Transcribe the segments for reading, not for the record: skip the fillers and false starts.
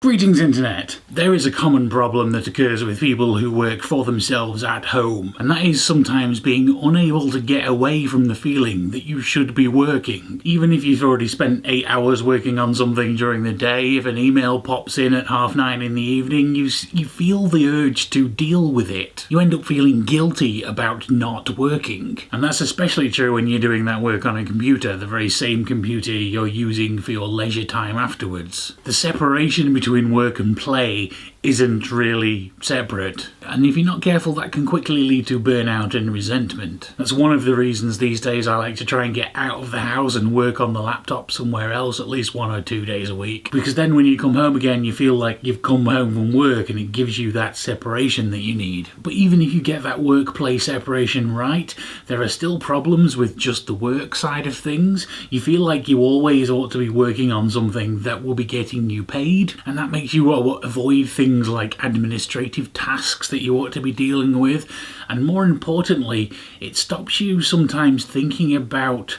Greetings Internet! There is a common problem that occurs with people who work for themselves at home, and that is sometimes being unable to get away from the feeling that you should be working. Even if you've already spent 8 hours working on something during the day, if an email pops in at 9:30 in the evening, you feel the urge to deal with it. You end up feeling guilty about not working. And that's especially true when you're doing that work on a computer, the very same computer you're using for your leisure time afterwards. The separation between work and play isn't really separate, and if you're not careful that can quickly lead to burnout and resentment. That's one of the reasons these days I like to try and get out of the house and work on the laptop somewhere else at least 1 or 2 days a week, because then when you come home again you feel like you've come home from work and it gives you that separation that you need. But even if you get that work-play separation right, there are still problems with just the work side of things. You feel like you always ought to be working on something that will be getting you paid, and that makes you avoid things like administrative tasks that you ought to be dealing with, and more importantly, it stops you sometimes thinking about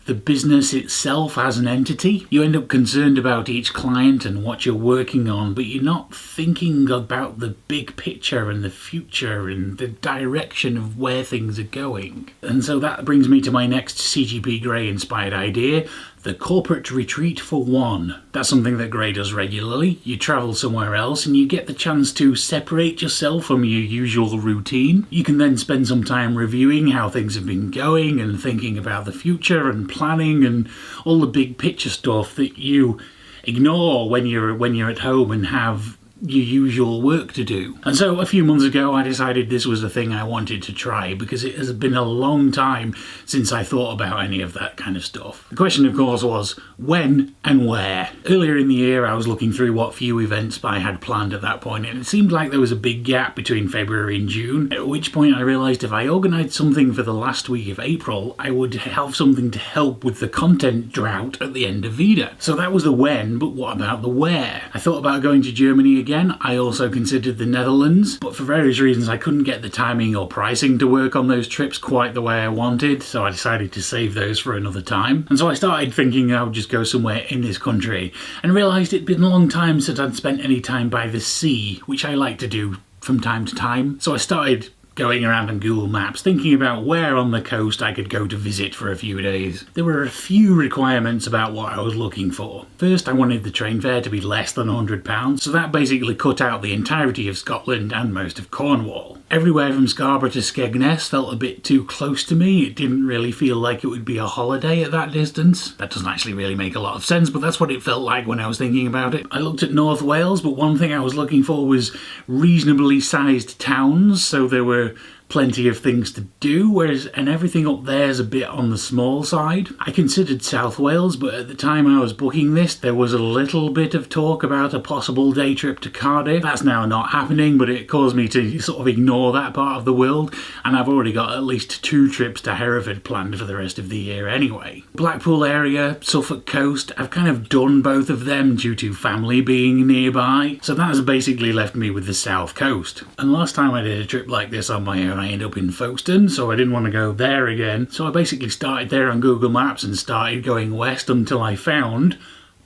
the business itself as an entity. You end up concerned about each client and what you're working on, but you're not thinking about the big picture and the future and the direction of where things are going. And so that brings me to my next CGP Grey inspired idea: the corporate retreat for one. That's something that Grey does regularly. You travel somewhere else and you get the chance to separate yourself from your usual routine. You can then spend some time reviewing how things have been going and thinking about the future and planning and all the big picture stuff that you ignore when you're at home and have your usual work to do. And so a few months ago I decided this was the thing I wanted to try, because it has been a long time since I thought about any of that kind of stuff. The question of course was when and where. Earlier in the year I was looking through what few events I had planned at that point, and it seemed like there was a big gap between February and June, at which point I realised if I organised something for the last week of April I would have something to help with the content drought at the end of VEDA. So that was the when, but what about the where? I thought about going to Germany again. I also considered the Netherlands, but for various reasons I couldn't get the timing or pricing to work on those trips quite the way I wanted, so I decided to save those for another time. And so I started thinking I would just go somewhere in this country, and realised it'd been a long time since I'd spent any time by the sea, which I like to do from time to time. So I started going around on Google Maps, thinking about where on the coast I could go to visit for a few days. There were a few requirements about what I was looking for. First, I wanted the train fare to be less than £100, so that basically cut out the entirety of Scotland and most of Cornwall. Everywhere from Scarborough to Skegness felt a bit too close to me. It didn't really feel like it would be a holiday at that distance. That doesn't actually really make a lot of sense, but that's what it felt like when I was thinking about it. I looked at North Wales, but one thing I was looking for was reasonably sized towns, so there were plenty of things to do, and everything up there is a bit on the small side. I considered South Wales, but at the time I was booking this there was a little bit of talk about a possible day trip to Cardiff. That's now not happening, but it caused me to sort of ignore that part of the world, and I've already got at least 2 trips to Hereford planned for the rest of the year anyway. Blackpool area, Suffolk coast, I've kind of done both of them due to family being nearby, so that has basically left me with the south coast. And last time I did a trip like this on my own I ended up in Folkestone, so I didn't want to go there again. So I basically started there on Google Maps and started going west until I found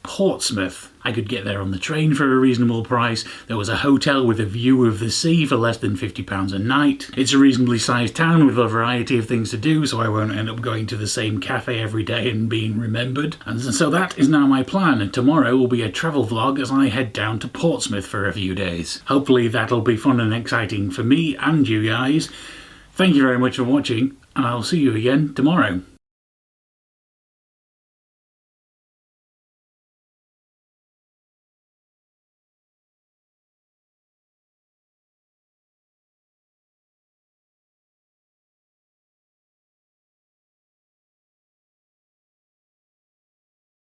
Portsmouth. I could get there on the train for a reasonable price. There was a hotel with a view of the sea for less than £50 a night. It's a reasonably sized town with a variety of things to do, so I won't end up going to the same cafe every day and being remembered. And so that is now my plan, and tomorrow will be a travel vlog as I head down to Portsmouth for a few days. Hopefully that'll be fun and exciting for me and you guys. Thank you very much for watching, and I'll see you again tomorrow.